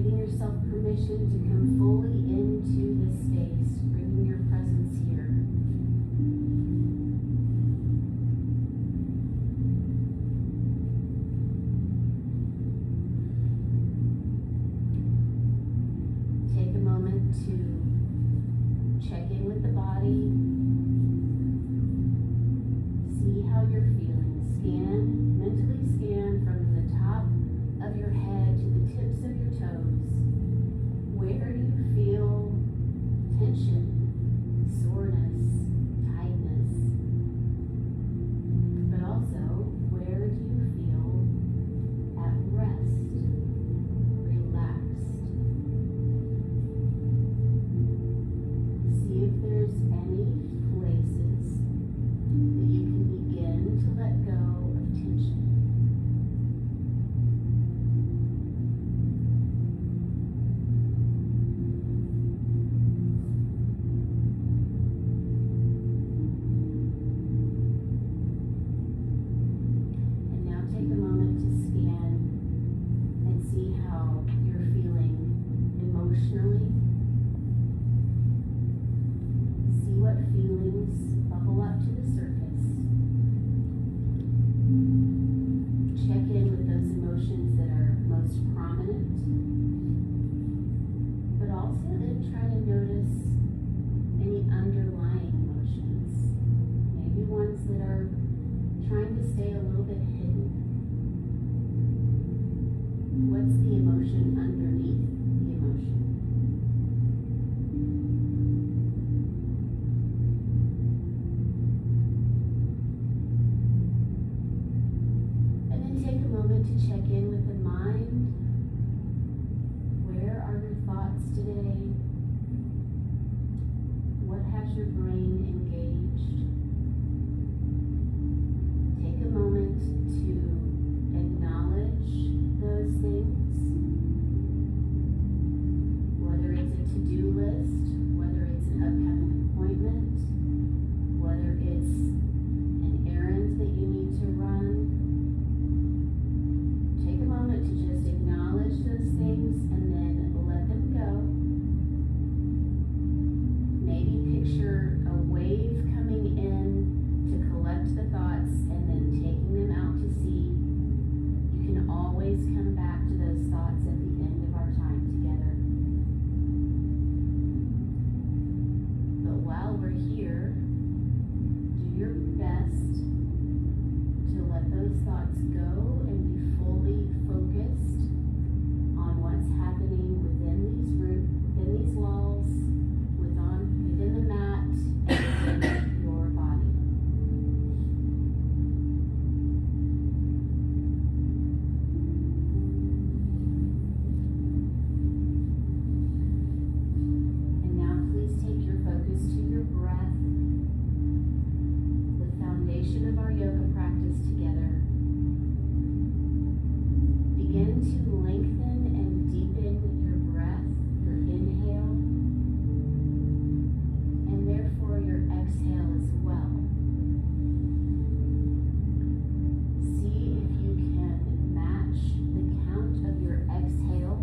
giving yourself permission to come fully into this space, bringing your presence here. Take a moment to check in with the body. See how you're feeling. Mentally scan from the top of your head to the tips of your toes. Where do you feel tension, soreness, tightness? But also, where do you feel at rest, relaxed? See if there's any places that you can begin to let go of tension. And now take a moment to scan and see how you're feeling emotionally. See what feelings bubble up to the surface. Check in with those emotions that are most prominent, but also then try to notice any underlying emotions, maybe ones that are trying to stay a little bit hidden. What's the emotion underneath the emotion? And then take a moment to check in with the mind. Where are your thoughts today? What has your brain engaged? Take a moment to acknowledge those things. Whether it's a to-do list, whether it's an upcoming appointment, whether it's an errand that you need to run. Take a moment to just acknowledge those things and then let them go. Maybe picture a wave coming in to collect the thoughts and then taking them out to sea. You can always come back to those thoughts at the end of our time together. But while we're here, do your best to let those thoughts go and be fully focused on what's happening within these walls, within the mat, and within your body. And now please take your focus to your breath, the foundation of our yoga practice together. Begin to lengthen and deepen your breath, your inhale, and therefore your exhale as well. See if you can match the count of your exhale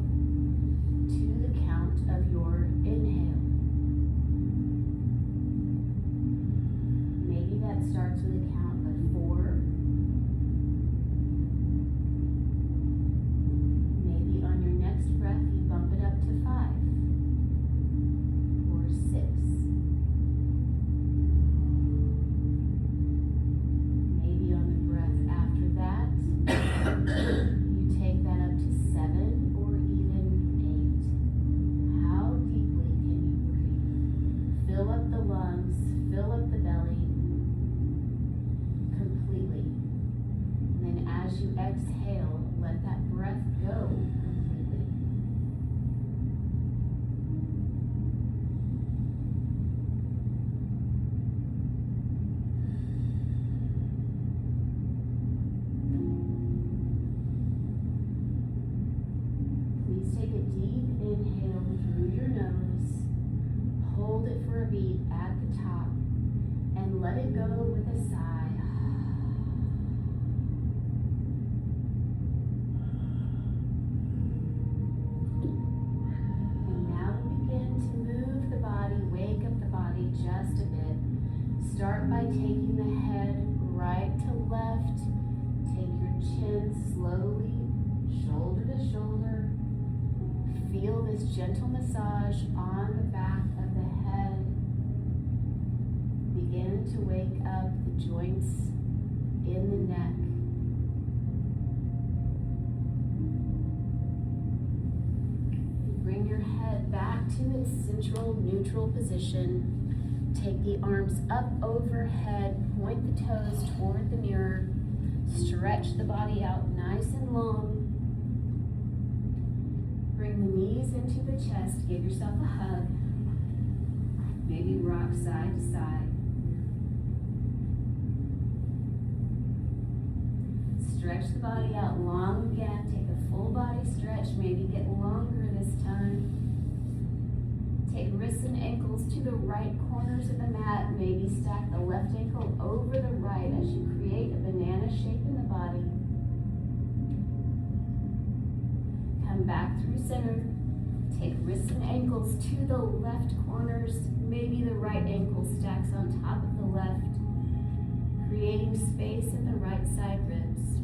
to the count of your inhale. Maybe that starts with a count of 4. Maybe on your next breath you bump it up to 5 or 6. Maybe on the breath after that you take that up to 7 or even 8. How deeply can you breathe? Fill up the lungs, fill up the belly completely. And then as you exhale, let that breath go completely. Please take a deep inhale through your nose, hold it for a beat at the top, and let it go with a sigh. taking the head right to left. Take your chin slowly, shoulder to shoulder. Feel this gentle massage on the back of the head. Begin to wake up the joints in the neck. Bring your head back to its central neutral position. Take the arms up overhead, point the toes toward the mirror. Stretch the body out nice and long. Bring the knees into the chest, give yourself a hug. Maybe rock side to side. Stretch the body out long again. Take a full body stretch, maybe get longer this time. Take wrists and ankles to the right corners of the mat. Maybe stack the left ankle over the right as you create a banana shape in the body. Come back through center. Take wrists and ankles to the left corners. Maybe the right ankle stacks on top of the left, creating space in the right side ribs.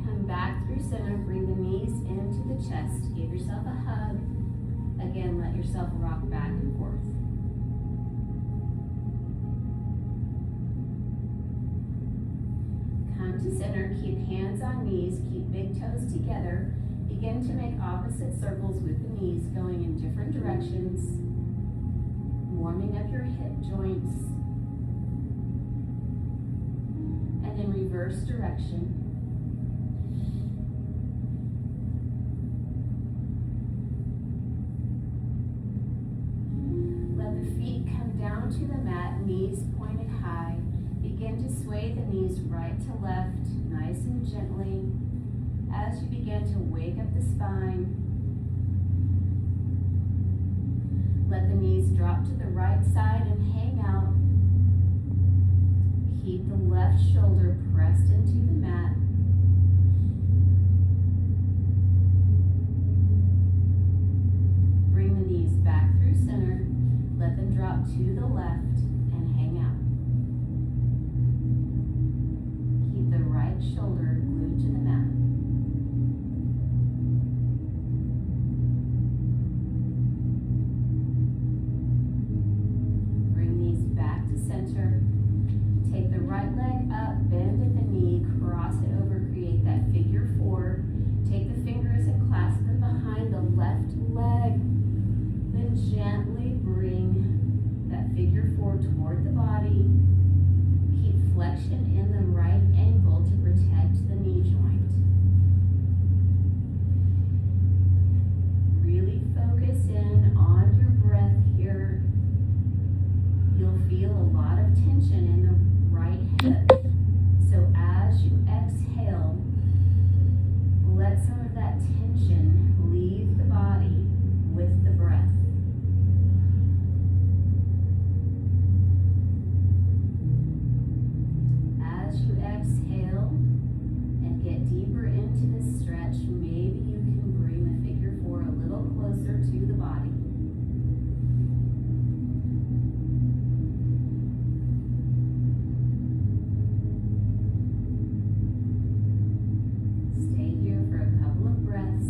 Come back through center. Bring the knees into the chest. Give yourself a hug. Again, let yourself rock back and forth. Come to center. Keep hands on knees. Keep big toes together. Begin to make opposite circles with the knees going in different directions. Warming up your hip joints. And in reverse direction. Let the feet come down to the mat, knees pointed high. Begin to sway the knees right to left, nice and gently, as you begin to wake up the spine. Let the knees drop to the right side and hang out. Keep the left shoulder pressed into the mat. Bring the knees back through center. Let them drop to the left and hang out. Keep the right shoulder glued to the mat. Bring knees back to center. Take the right leg up, bend at the knee, cross it over, create that figure four. Take the fingers and clasp them behind the left leg. Then gently bring that figure four toward the body. Keep flexion in the right ankle to protect the knee joint. Really focus in on your breath here. You'll feel a lot of tension in the right hip. So as you exhale, let some of that tension leave the body with the breath. As you exhale and get deeper into this stretch, maybe you can bring the figure four a little closer to the body. Stay here for a couple of breaths.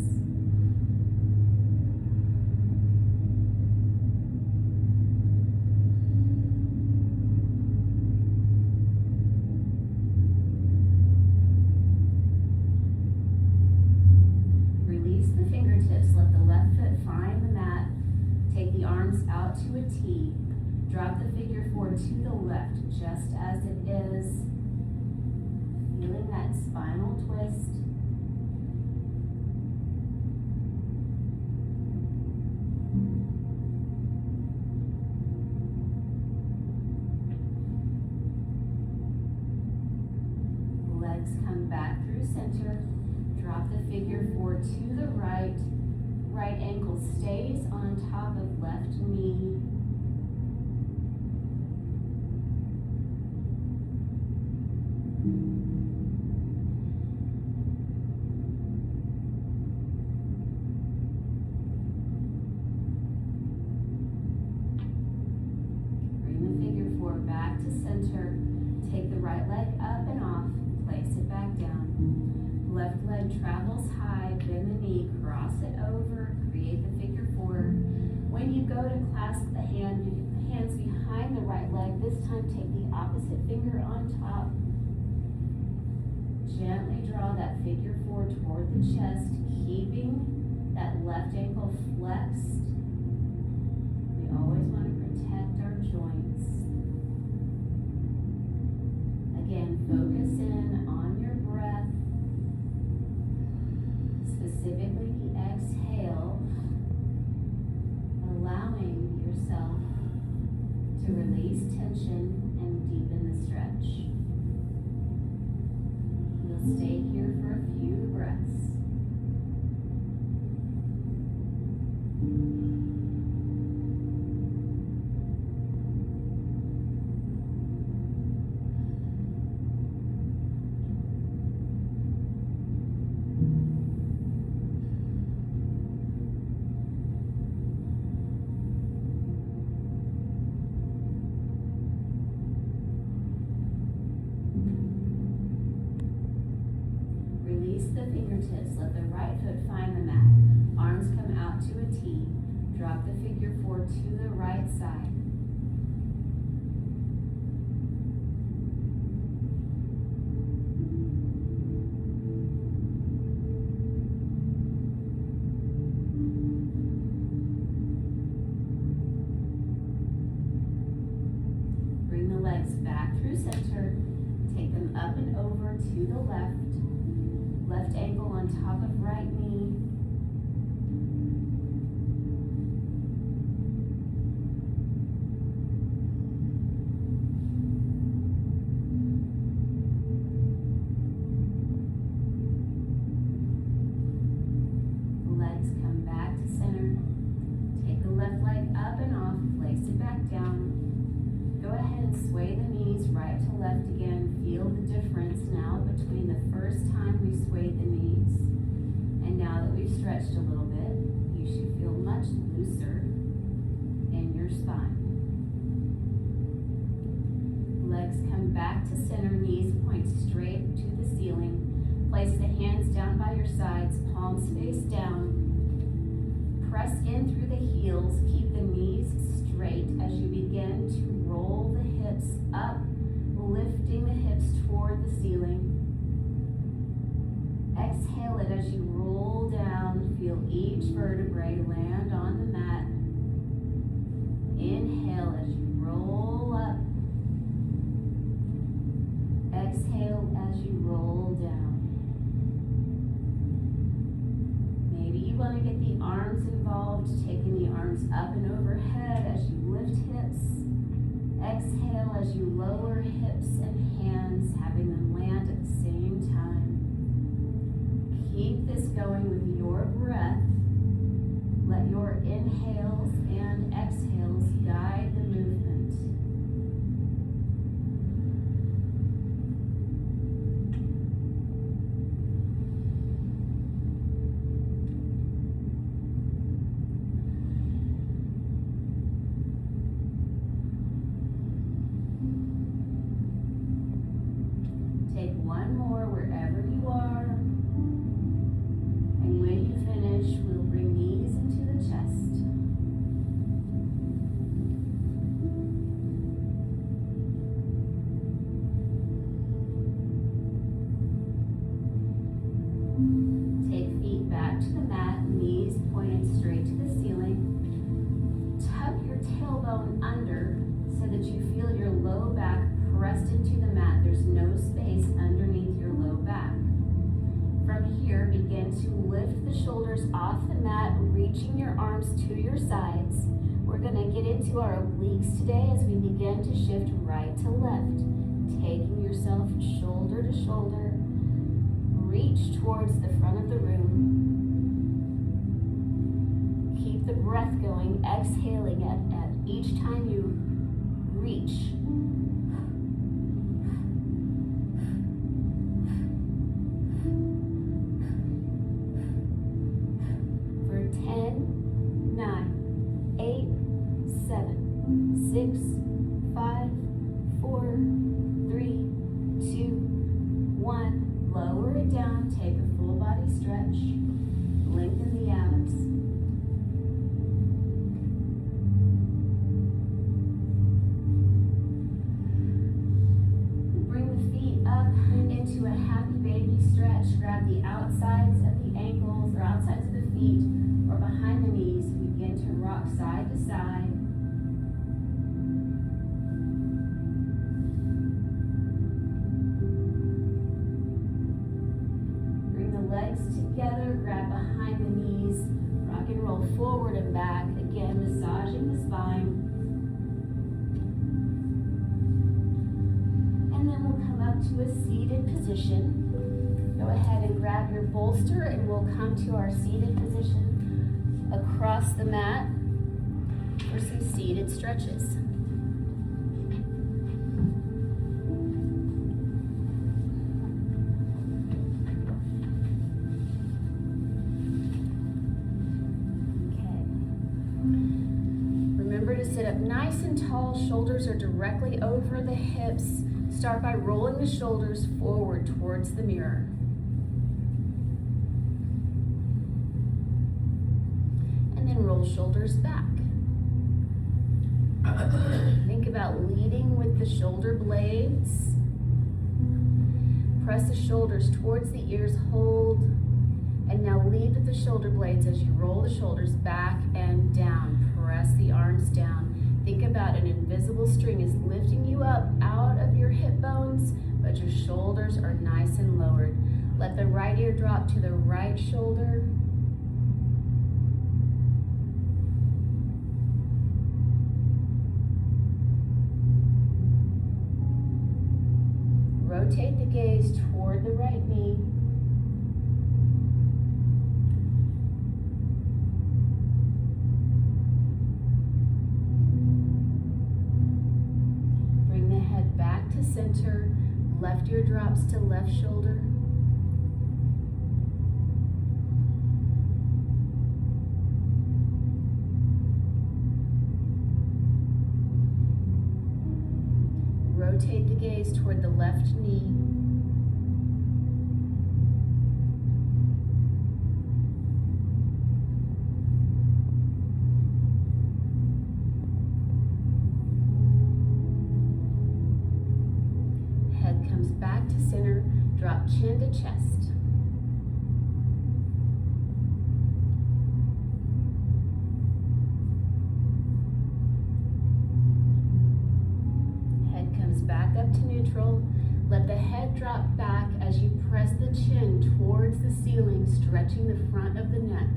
Release the fingertips, let the left foot find the mat. Take the arms out to a T. Drop the figure four to the left, just as it is. Feeling that spinal twist. Legs come back through center. Drop the figure four to the right. Right ankle stays on top of left knee. good. Travels high, bend the knee, cross it over, create the figure four. When you go to clasp the hands behind the right leg, this time take the opposite finger on top. Gently draw that figure four toward the chest, keeping that left ankle flexed. We always want to protect our joints. Again, focus in on your breath, specifically the exhale, allowing yourself to release tension and deepen the stretch. We'll stay here for a few breaths. Release the fingertips, let the right foot find the mat. Arms come out to a T. Drop the figure four to the right side. Bring the legs back through center. Take them up and over to the left. Left ankle on top of right knee. Legs come back to center. Take the left leg up and off, place it back down. Go ahead and sway the knees right to left again. Feel the difference now between the first time we swayed the knees and now that we've stretched a little bit. You should feel much looser in your spine. Legs come back to center, knees point straight to the ceiling. Place the hands down by your sides, palms face down. Press in through the heels, keep the knees straight as you begin to roll the hips up, lifting the hips toward the ceiling. Exhale it as you roll down, feel each vertebrae land on the mat. Inhale as you roll up. Exhale as you roll down. Maybe you want to get the arms involved, taking the arms up and overhead as you lift hips. Exhale as you lower hips and hands, having them land at the same time. Keep this going with your breath. Let your inhales and exhales guide the movement. Take one more wherever you are. And when you finish, we'll bring knees into the chest. Take feet back to the mat, knees pointed straight to the ceiling. Tuck your tailbone under so that you feel your low back pressed into the mat. There's no space underneath your low back. From here, begin to lift the shoulders off the mat, reaching your arms to your sides. We're going to get into our obliques today as we begin to shift right to left, taking yourself shoulder to shoulder. Reach towards the front of the room. Keep the breath going, exhaling at each time you reach. For 10, 9, 8, 7, 6, 5, 4, 3, 2, 1. Lower way down, take a full body stretch. Lengthen the abs. Bring the feet up into a happy baby stretch. Grab the outsides of the ankles or outsides of the feet or behind the knees. Begin to rock side to side. Legs together, grab behind the knees, rock and roll forward and back, again massaging the spine. And then we'll come up to a seated position. Go ahead and grab your bolster and we'll come to our seated position across the mat for some seated stretches. Sit up nice and tall, shoulders are directly over the hips. Start by rolling the shoulders forward towards the mirror. And then roll shoulders back. Think about leading with the shoulder blades. Press the shoulders towards the ears, hold. And now lead with the shoulder blades as you roll the shoulders back and down. Press the arms down. Think about an invisible string is lifting you up out of your hip bones, but your shoulders are nice and lowered. Let the right ear drop to the right shoulder. Rotate the gaze toward the right knee. Center, left ear drops to left shoulder. Rotate the gaze toward the left knee. Back to center, drop chin to chest. Head comes back up to neutral. Let the head drop back as you press the chin towards the ceiling, stretching the front of the neck.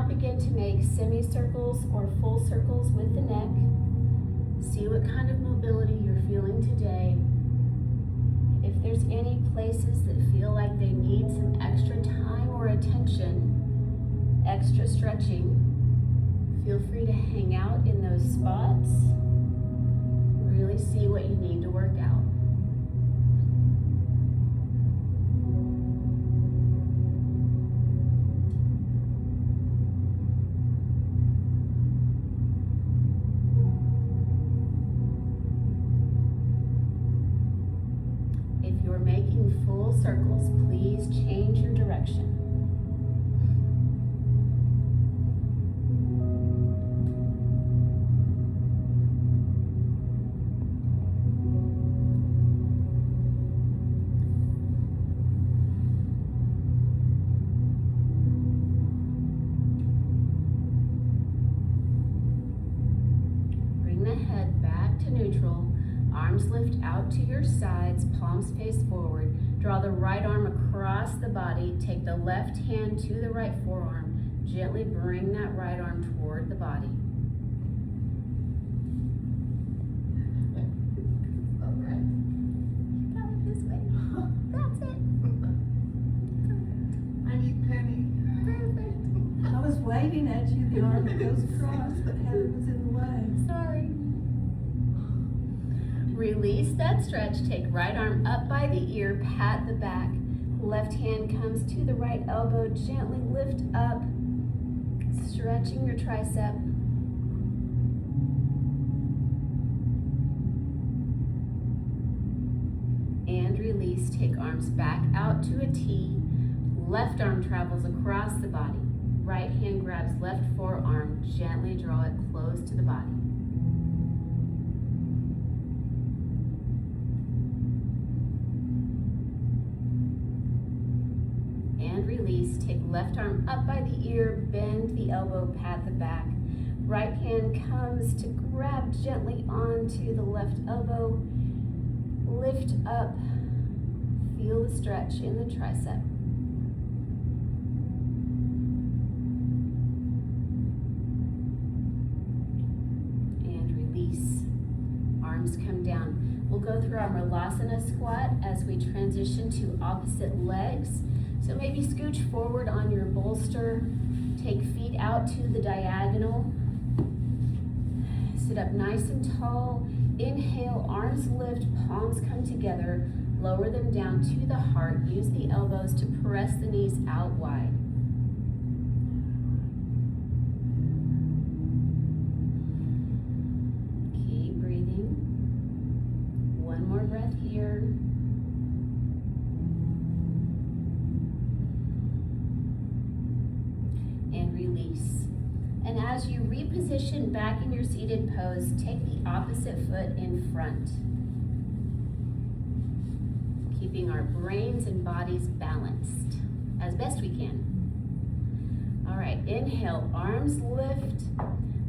Begin to make semicircles or full circles with the neck. See what kind of mobility you're feeling today. If there's any places that feel like they need some extra time or attention, extra stretching, feel free to hang out in those spots. Really see what you need to work out. Making full circles, please change your direction. Bring the head back to neutral. Arms lift out to your sides, palms face forward. Draw the right arm across the body. Take the left hand to the right forearm. Gently bring that right arm toward the body. All right. Go this way. That's it. I need Penny. Perfect. I was waving at you, the arm that goes across, but Heather was in the way. Sorry. Release that stretch. Take right arm up by the ear, pat the back. Left hand comes to the right elbow, gently lift up. stretching your tricep. And release. Take arms back out to a T. Left arm travels across the body. Right hand grabs left forearm. Gently draw it close to the body. And release. Take left arm up by the ear. Bend the elbow, pat the back. Right hand comes to grab gently onto the left elbow. Lift up. Feel the stretch in the tricep. And release. Arms come down. We'll go through our Malasana squat as we transition to opposite legs. So maybe scooch forward on your bolster. Take feet out to the diagonal. Sit up nice and tall. Inhale, arms lift, palms come together. Lower them down to the heart. Use the elbows to press the knees out wide. Keep breathing. One more breath here. And release. And as you reposition back in your seated pose, take the opposite foot in front. Keeping our brains and bodies balanced as best we can. All right, inhale, arms lift.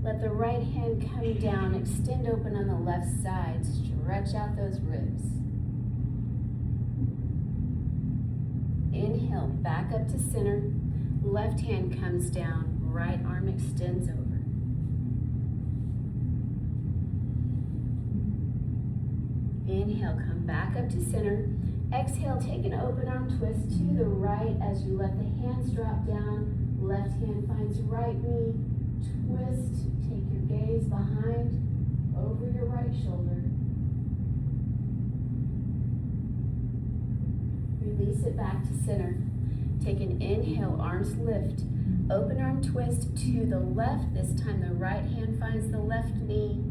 Let the right hand come down, extend open on the left side, stretch out those ribs. Inhale, back up to center. Left hand comes down, right arm extends over. Inhale, come back up to center. Exhale, take an open arm twist to the right as you let the hands drop down. Left hand finds right knee. Twist, take your gaze behind, over your right shoulder. Release it back to center. Take an inhale, arms lift. Open arm twist to the left. This time the right hand finds the left knee.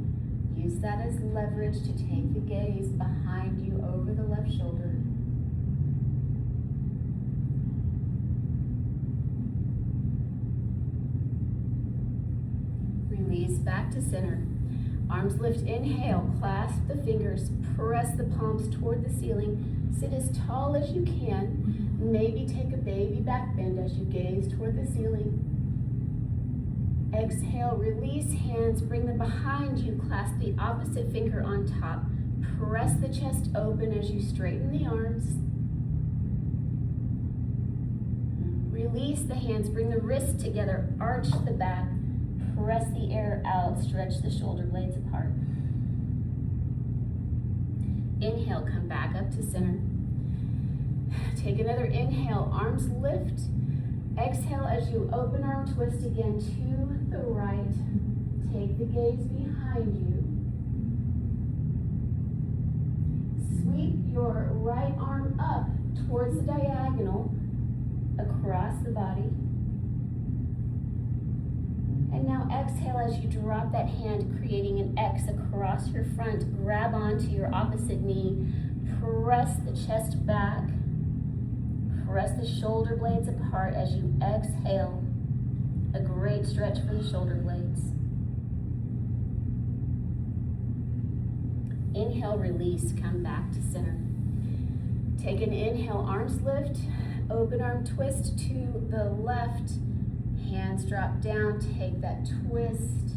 Use that as leverage to take the gaze behind you over the left shoulder. Release back to center. Arms lift, inhale, clasp the fingers, press the palms toward the ceiling. Sit as tall as you can. Maybe take a baby back bend as you gaze toward the ceiling. Exhale, release hands, bring them behind you, clasp the opposite finger on top. Press the chest open as you straighten the arms. Release the hands, bring the wrists together, arch the back, press the air out, stretch the shoulder blades apart. Inhale, come back up to center. Take another inhale, arms lift. Exhale as you open arm twist again to the right. Take the gaze behind you. Sweep your right arm up towards the diagonal across the body. And now exhale as you drop that hand, creating an X across your front. Grab onto your opposite knee. Press the chest back. Press the shoulder blades apart as you exhale. A great stretch for the shoulder blades. Inhale, release, come back to center. Take an inhale, arms lift, open arm twist to the left. Hands drop down, take that twist.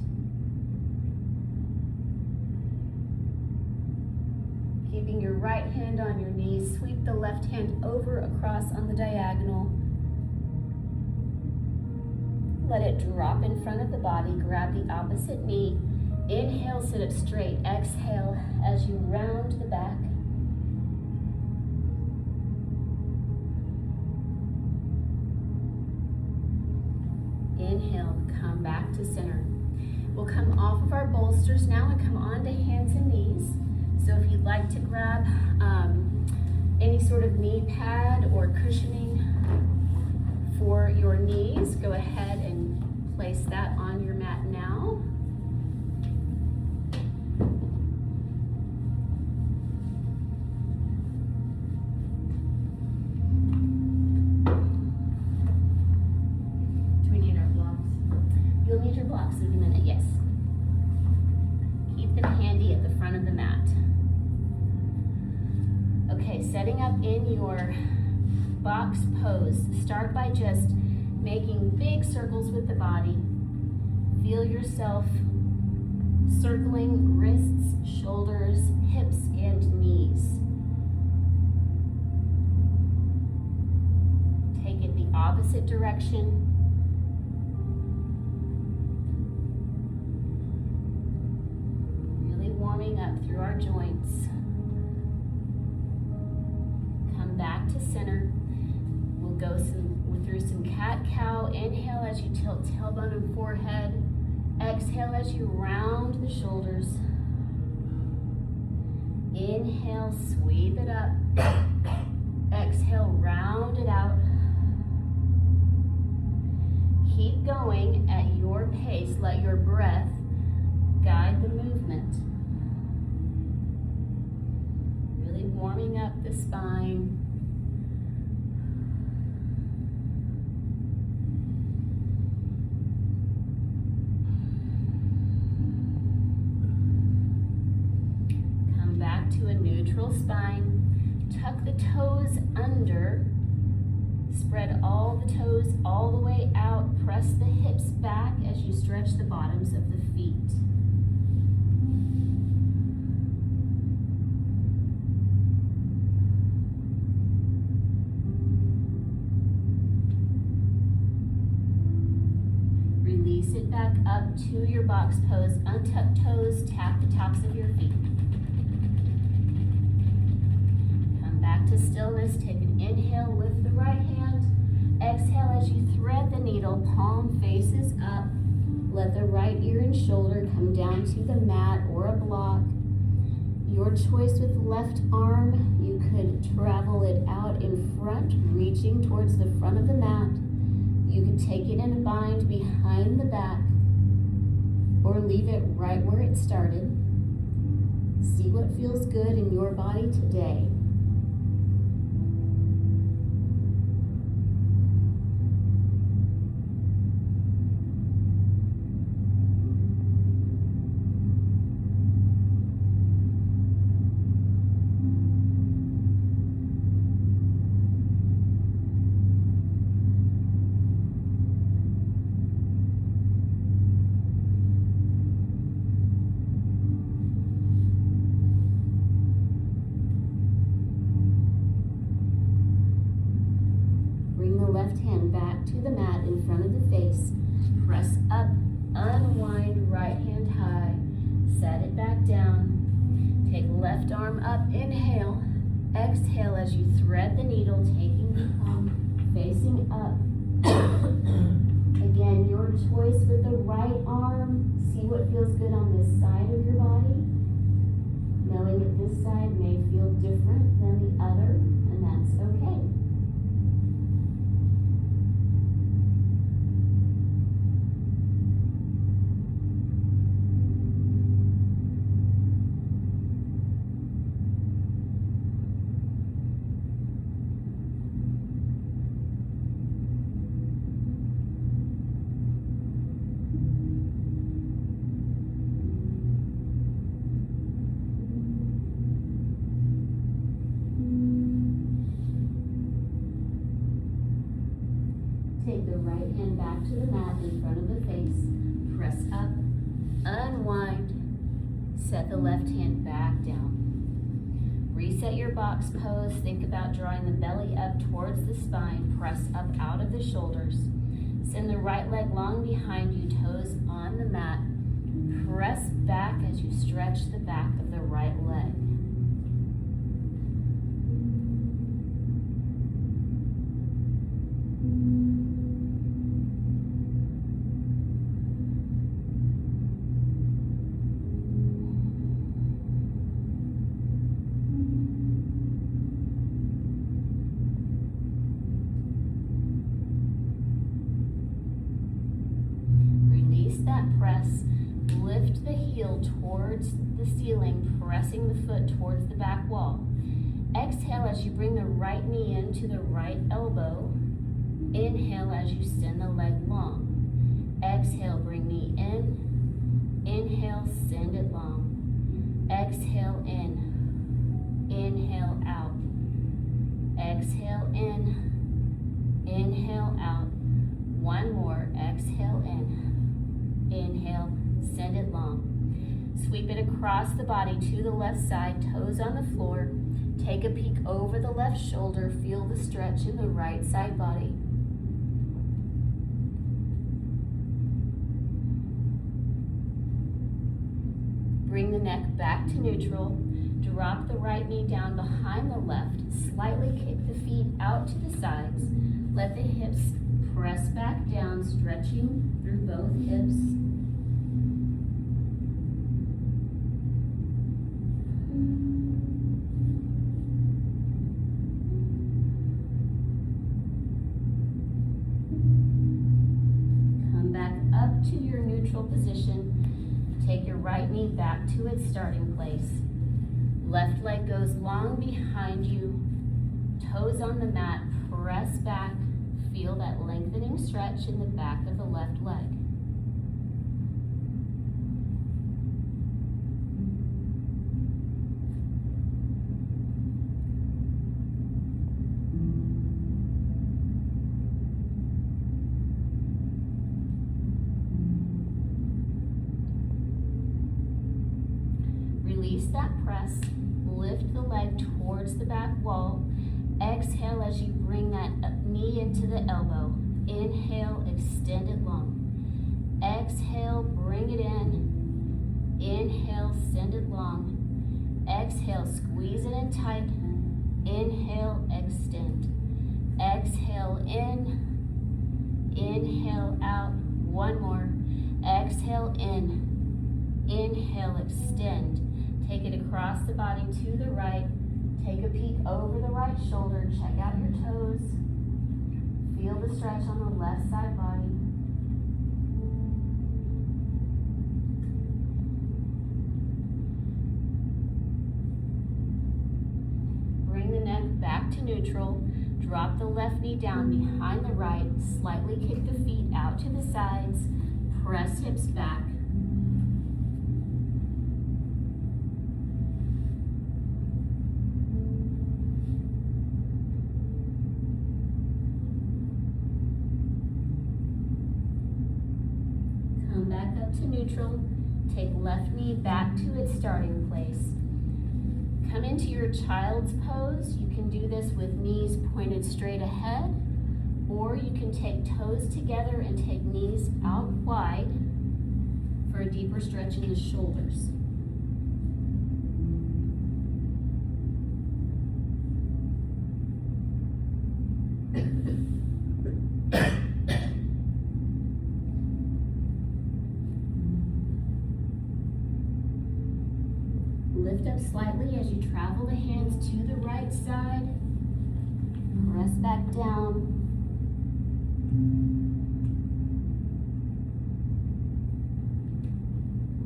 Keeping your right hand on your knee, sweep the left hand over across on the diagonal. Let it drop in front of the body, grab the opposite knee. Inhale, sit up straight. Exhale as you round the back. Inhale, come back to center. We'll come off of our bolsters now and come on to hands and knees. So if you'd like to grab any sort of knee pad or cushioning for your knees, go ahead and place that blocks. Give me a minute, yes. Keep them handy at the front of the mat. Okay, setting up in your box pose. Start by just making big circles with the body. Feel yourself circling wrists, shoulders, hips, and knees. Take it the opposite direction. Really warming up through our joints. Come back to center. We'll go through some cat-cow. Inhale as you tilt tailbone and forehead. Exhale as you round the shoulders. Inhale, sweep it up. Exhale, round it out. Keep going at your pace. Let your breath guide the movement. Really warming up the spine. To a neutral spine. Tuck the toes under. Spread all the toes all the way out. Press the hips back as you stretch the bottoms of the feet. Release it back up to your box pose. Untuck toes, tap the tops of your feet. Back to stillness. Take an inhale, lift the right hand. Exhale as you thread the needle, palm faces up. Let the right ear and shoulder come down to the mat or a block. Your choice with left arm. You could travel it out in front, reaching towards the front of the mat. You could take it in a bind behind the back or leave it right where it started. See what feels good in your body today. To the mat in front of the face. Press up, unwind, right hand high. Set it back down. Take left arm up, inhale. Exhale as you thread the needle, taking the palm facing up. Again, your choice with the right arm. See what feels good on this side of your body. Knowing that this side may feel different than the other, and that's okay. Take the right hand back to the mat in front of the face. Press up, unwind, set the left hand back down. Reset your box pose. Think about drawing the belly up towards the spine. Press up out of the shoulders. Send the right leg long behind you, toes on the mat. Press back as you stretch the back of the right leg. That press, lift the heel towards the ceiling, pressing the foot towards the back wall. Exhale as you bring the right knee into the right elbow. Inhale as you send the leg long. Exhale, bring knee in, Inhale, send it long. Exhale in. Inhale out. Exhale in. Inhale out. One more. Exhale in. Inhale, send it long. Sweep it across the body to the left side, toes on the floor. Take a peek over the left shoulder. Feel the stretch in the right side body. Bring the neck back to neutral. Drop the right knee down behind the left. Slightly kick the feet out to the sides. Let the hips press back down, stretching through both hips. Come back up to your neutral position. Take your right knee back to its starting place. Left leg goes long behind you. Toes on the mat, press back. Feel that lengthening stretch in the back of the left leg. Release that press. Lift the leg towards the back wall. Exhale as you bring that knee into the elbow. Inhale, extend it long. Exhale, bring it in. Inhale, send it long. Exhale, squeeze it in tight. Inhale, extend. Exhale in. Inhale out. One more. Exhale in. Inhale, extend. Take it across the body to the right. Take a peek over the right shoulder. Check out your toes. Feel the stretch on the left side body. Bring the neck back to neutral. Drop the left knee down behind the right. Slightly kick the feet out to the sides. Press hips back. Back up to neutral. Take left knee back to its starting place. Come into your child's pose. You can do this with knees pointed straight ahead, or you can take toes together and take knees out wide for a deeper stretch in the shoulders. Lift up slightly as you travel the hands to the right side. Press back down.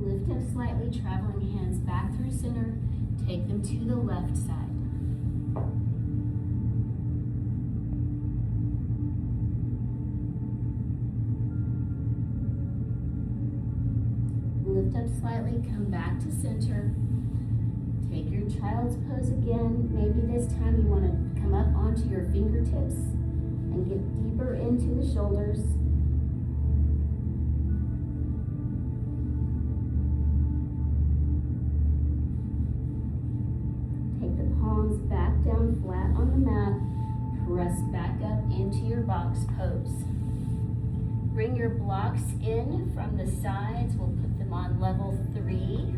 Lift up slightly, traveling hands back through center. Take them to the left side. Lift up slightly, come back to center. Take your child's pose again. Maybe this time you want to come up onto your fingertips and get deeper into the shoulders. Take the palms back down flat on the mat. Press back up into your box pose. Bring your blocks in from the sides. We'll put them on level 3.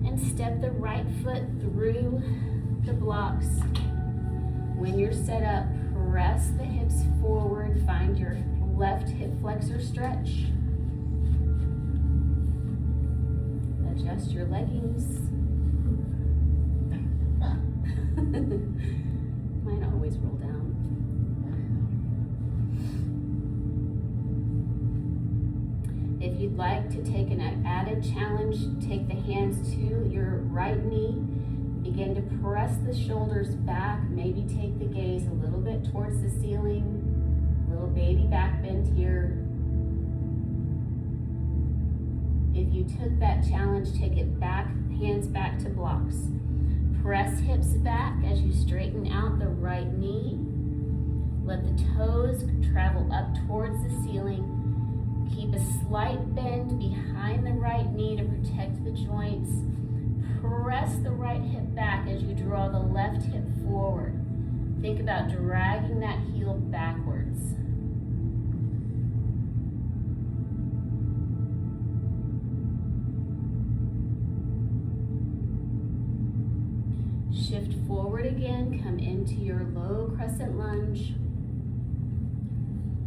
And step the right foot through the blocks. When you're set up, press the hips forward. Find your left hip flexor stretch. Adjust your leggings. Mine always roll down. If you'd like to take an added challenge, take the hands to your right knee. Begin to press the shoulders back. Maybe take the gaze a little bit towards the ceiling. Little baby back bend here. If you took that challenge, take it back, hands back to blocks. Press hips back as you straighten out the right knee. Let the toes travel up towards the ceiling. Keep a slight bend behind the right knee to protect the joints. Press the right hip back as you draw the left hip forward. Think about dragging that heel backwards. Shift forward again, come into your low crescent lunge.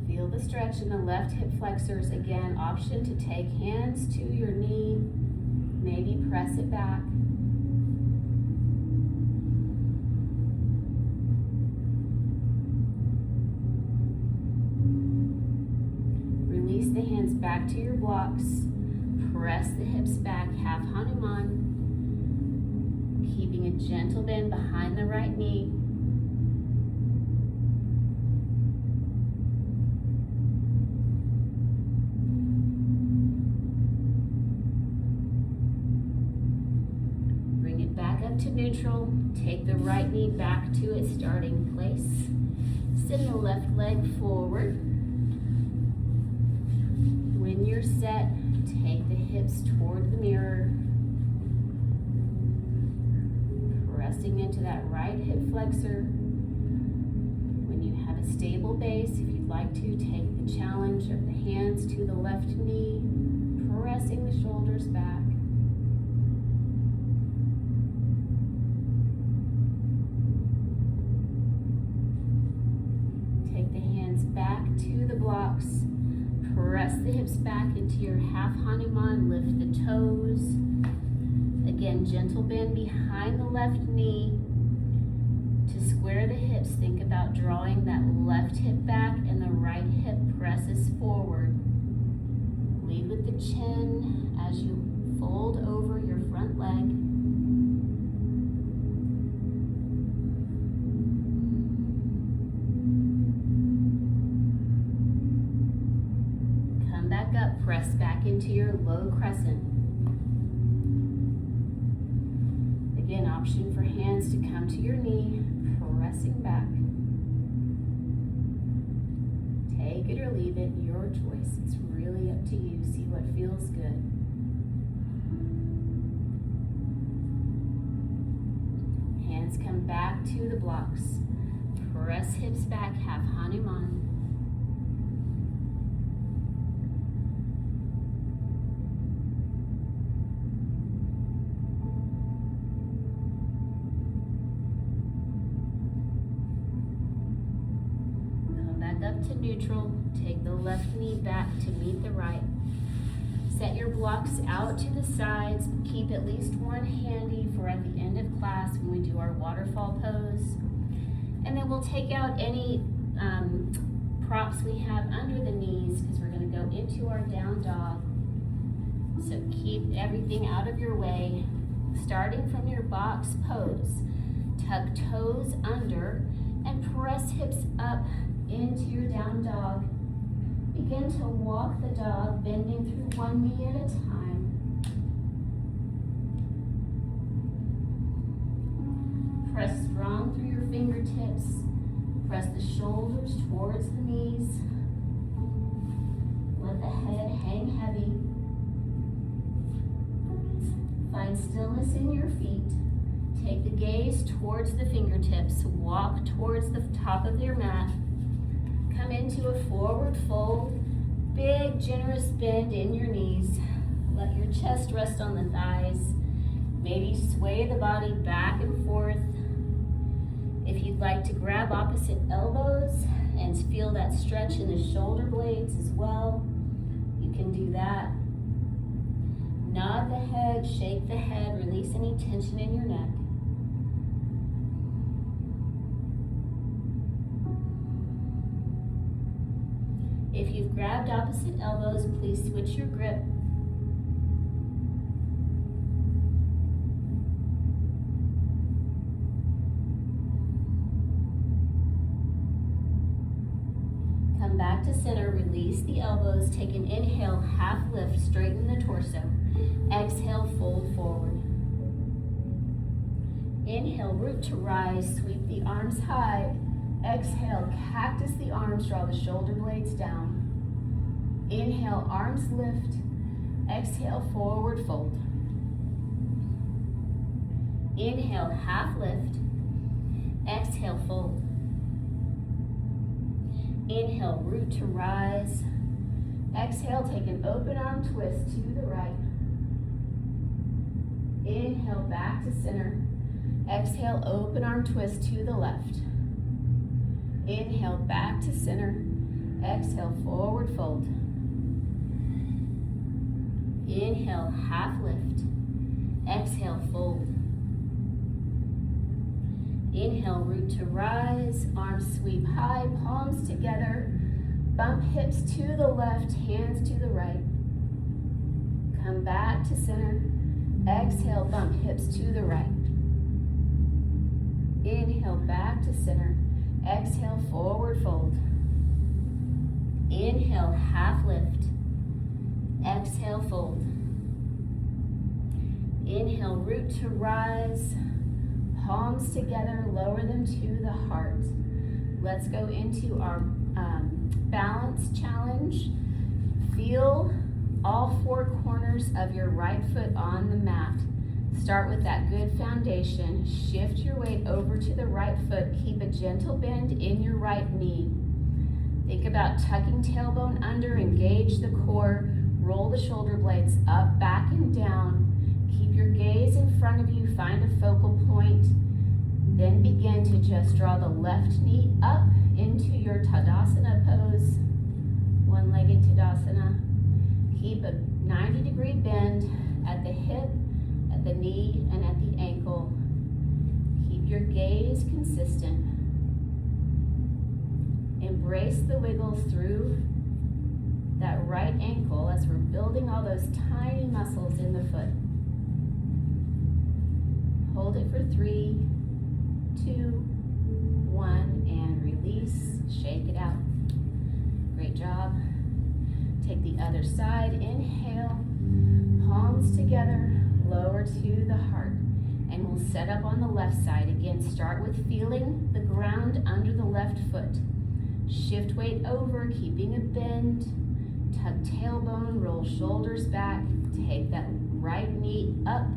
Feel the stretch in the left hip flexors. Again, option to take hands to your knee, maybe press it back. Release the hands back to your blocks. Press the hips back, half Hanuman. Keeping a gentle bend behind the right knee. Bring it back up to neutral. Take the right knee back to its starting place. Send the left leg forward. When you're set, take the hips toward the mirror. Pressing into that right hip flexor. When you have a stable base, if you'd like to, take the challenge of the hands to the left knee, pressing the shoulders back. Take the hands back to the blocks. Press the hips back into your half Hanuman, lift the toes. Again, gentle bend behind the left knee. To square the hips, think about drawing that left hip back and the right hip presses forward. Lead with the chin as you fold over your front leg. Come back up, press back into your low crescent. Again, option for hands to come to your knee, pressing back. Take it or leave it, your choice. It's really up to you. See what feels good. Hands come back to the blocks. Press hips back, half Hanuman. Up to neutral, take the left knee back to meet the right. Set your blocks out to the sides, keep at least one handy for at the end of class when we do our waterfall pose. And then we'll take out any props we have under the knees because we're going to go into our down dog. So keep everything out of your way. Starting from your box pose, tuck toes under and press hips up into your down dog. Begin to walk the dog, bending through one knee at a time. Press strong through your fingertips. Press the shoulders towards the knees. Let the head hang heavy. Find stillness in your feet. Take the gaze towards the fingertips. Walk towards the top of your mat. Come into a forward fold, big generous bend in your knees. Let your chest rest on the thighs. Maybe sway the body back and forth. If you'd like to grab opposite elbows and feel that stretch in the shoulder blades as well, you can do that. Nod the head, shake the head, release any tension in your neck. If you've grabbed opposite elbows, please switch your grip. Come back back to center, release the elbows, take an inhale, half lift, straighten the torso. Exhale, fold forward. Inhale, root to rise, sweep the arms high. Exhale, cactus the arms, draw the shoulder blades down. Inhale, arms lift. Exhale, forward fold. Inhale, half lift. Exhale, fold. Inhale, root to rise. Exhale, take an open arm twist to the right. Inhale, back to center. Exhale, open arm twist to the left. Inhale, back to center. Exhale, forward fold. Inhale, half lift. Exhale, fold. Inhale, root to rise, arms sweep high, palms together, bump hips to the left, hands to the right. Come back to center. Exhale, bump hips to the right. Inhale, back to center. Exhale, forward fold. Inhale, half lift. Exhale, fold. Inhale, root to rise. Palms together, lower them to the heart. Let's go into our balance challenge. Feel all four corners of your right foot on the mat. Start with that good foundation. Shift your weight over to the right foot. Keep a gentle bend in your right knee. Think about tucking tailbone under, engage the core, roll the shoulder blades up, back, and down. Keep your gaze in front of you, find a focal point. Then begin to just draw the left knee up into your Tadasana pose. One-legged Tadasana. Keep a 90-degree bend at the hip, at the knee, and at the ankle. Keep your gaze consistent. Embrace the wiggles through that right ankle as we're building all those tiny muscles in the foot. Hold it for 3, 2, 1, and release. Shake it out. Great job. Take the other side. Inhale, palms together, lower to the heart. And we'll set up on the left side. Again, start with feeling the ground under the left foot. Shift weight over, keeping a bend. Tuck tailbone, roll shoulders back. Take that right knee up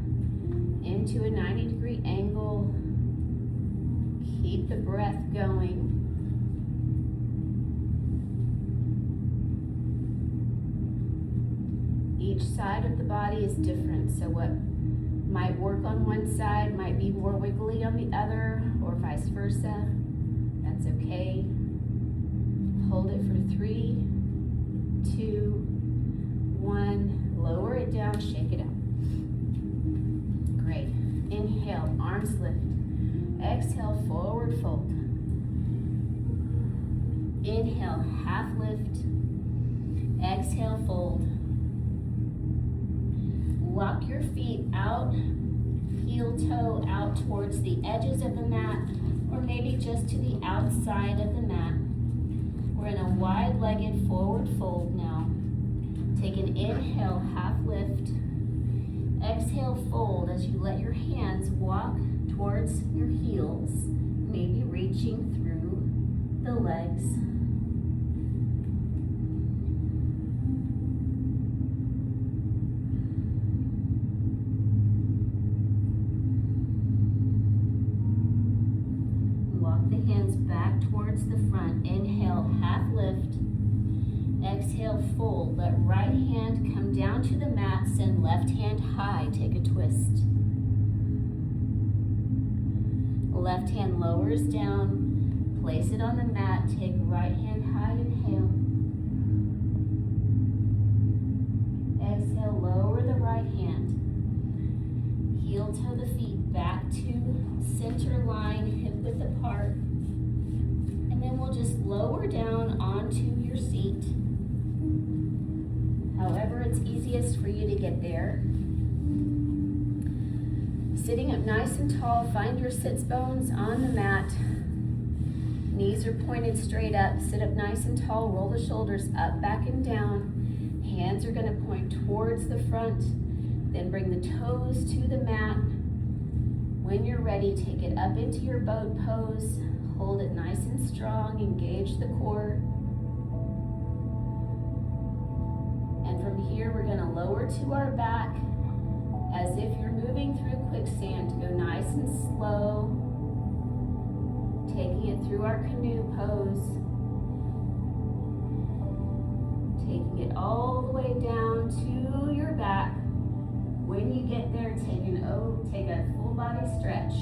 into a 90-degree angle. Keep the breath going. Each side of the body is different, so what might work on one side might be more wiggly on the other, or vice versa. That's okay. Hold it for 3, 2, 1. Lower it down, shake it out. Great. Inhale, arms lift. Exhale, forward fold. Inhale, half lift. Exhale, fold. Walk your feet out, heel toe out towards the edges of the mat, or maybe just to the outside of the mat. We're in a wide-legged forward fold now. Take an inhale, half lift. Exhale, fold as you let your hands walk towards your heels, maybe reaching through the legs. Walk the hands back towards the front. Inhale, half lift. Exhale, fold. Let right hand come down to the mat. Send left hand high. Take a twist. Left hand lowers down. Place it on the mat. Take right hand high. Inhale. Exhale, lower the right hand. Heel toe the feet back to center line, hip width apart. And then we'll just lower down onto your seat. However it's easiest for you to get there. Sitting up nice and tall, find your sits bones on the mat. Knees are pointed straight up. Sit up nice and tall. Roll the shoulders up, back, and down. Hands are gonna point towards the front. Then bring the toes to the mat. When you're ready, take it up into your boat pose. Hold it nice and strong. Engage the core. And from here, we're gonna lower to our back as if you're moving through quicksand. Go nice and slow. Taking it through our canoe pose. Taking it all the way down to your back. When you get there, take a full body stretch.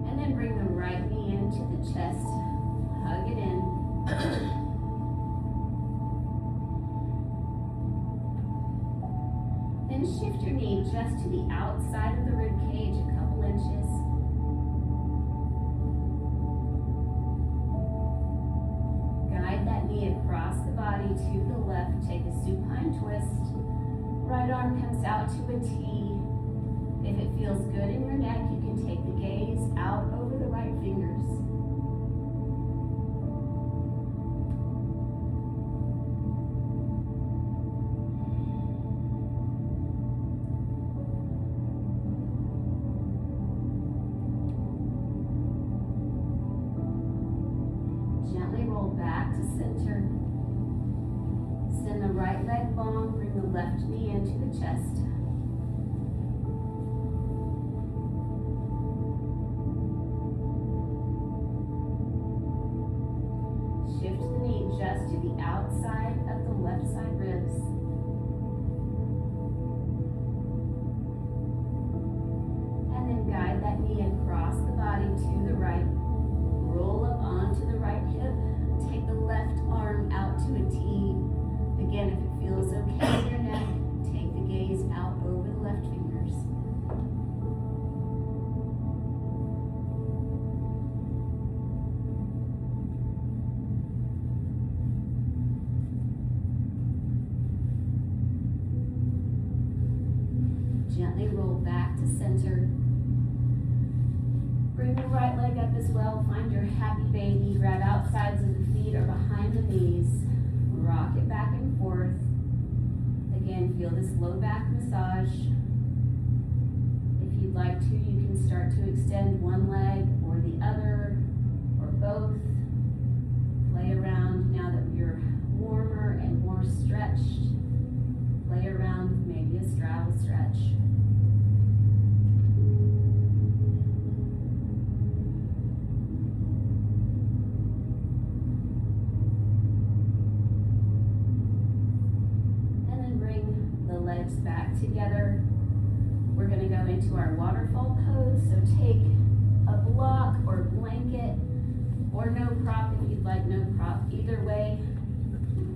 And then bring the right knee into the chest. Hug it in. Then shift your knee just to the outside of the rib cage, a couple inches. Guide that knee across the body to the left. Take a supine twist. Right arm comes out to a T. If it feels good in your neck, you can take the gaze out over the right fingers. Gently roll back to center. Send the right leg long, bring the left knee into the chest. Shift the knee just to the outside of the left side ribs. And then guide that knee across the body to the right. Roll up onto the right hip. Take the left arm out to a T. Again, if it feels okay in your neck, take the gaze out over the left fingers. Gently roll back to center. Bring the right leg up as well. Find your happy baby. Grab outsides of the feet or behind the knees. Rock it back and forth. Again, feel this low back massage. If you'd like to, you can start to extend one leg or the other or both. Play around now that you're warmer and more stretched. Play around with maybe a straddle stretch. Legs back together. We're going to go into our waterfall pose. So take a block or blanket or no prop if you'd like no prop. Either way,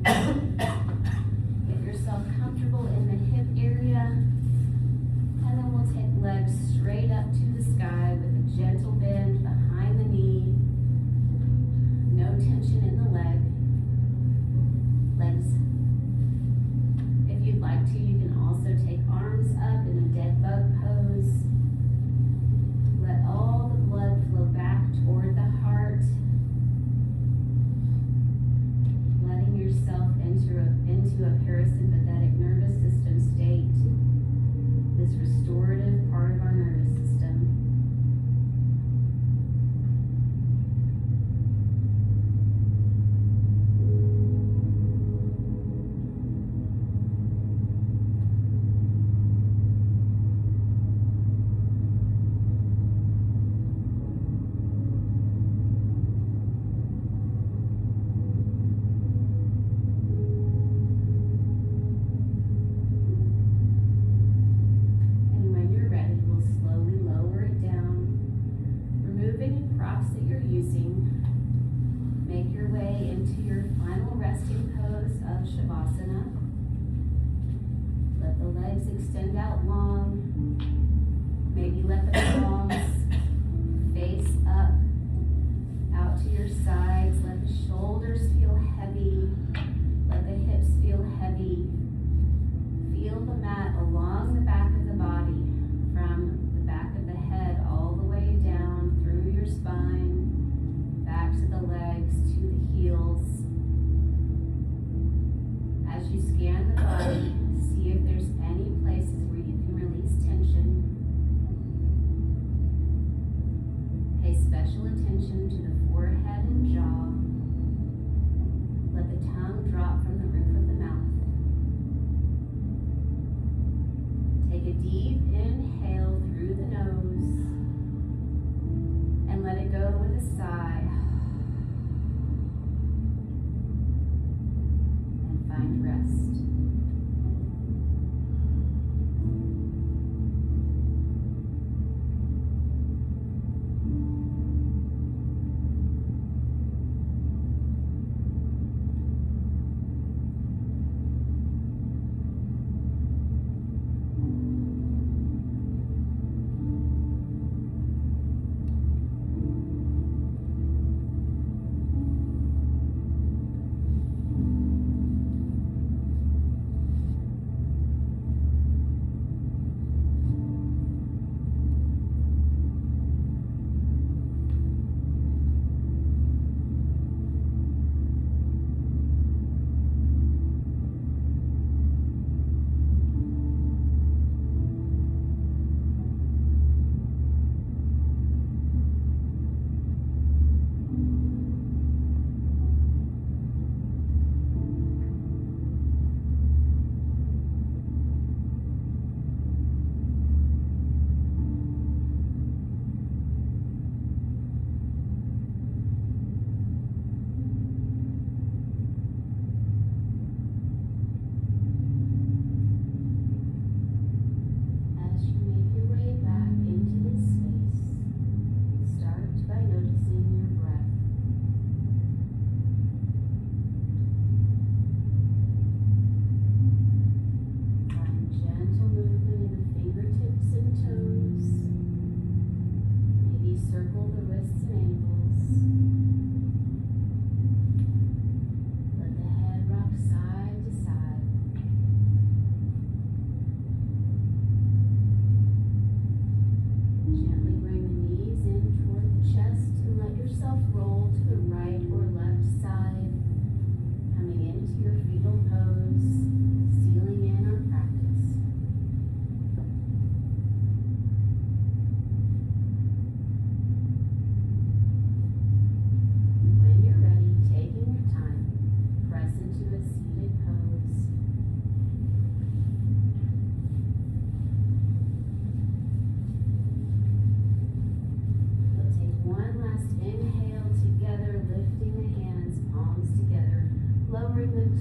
get yourself comfortable in the hip area. And then we'll take legs straight up to the sky with a gentle bend behind the knee. No tension in the leg. Legs. If you'd like to, you can also take arms up in a dead bug pose. Let all the blood flow back toward the heart. Letting yourself enter into a parasympathetic nervous system state. This restorative part of our nervous system. Extend out long. Maybe let the palms face up, out to your sides. Let the shoulders feel heavy. Let the hips feel heavy. Feel the mat along the back of the body, from the back of the head all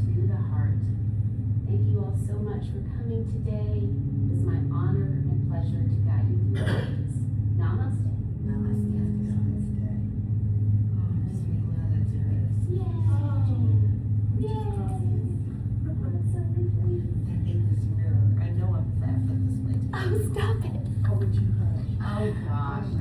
to the heart. Thank you all so much for coming today. It is my honor and pleasure to guide you through the practice. Namaste. Namaste. Namaste. Oh, sweet Mother Teresa. Yay! Yay! That's so lovely. I hate this mirror. I know I'm fat, but this way. Oh, stop it. Oh, would you hush? Oh, gosh.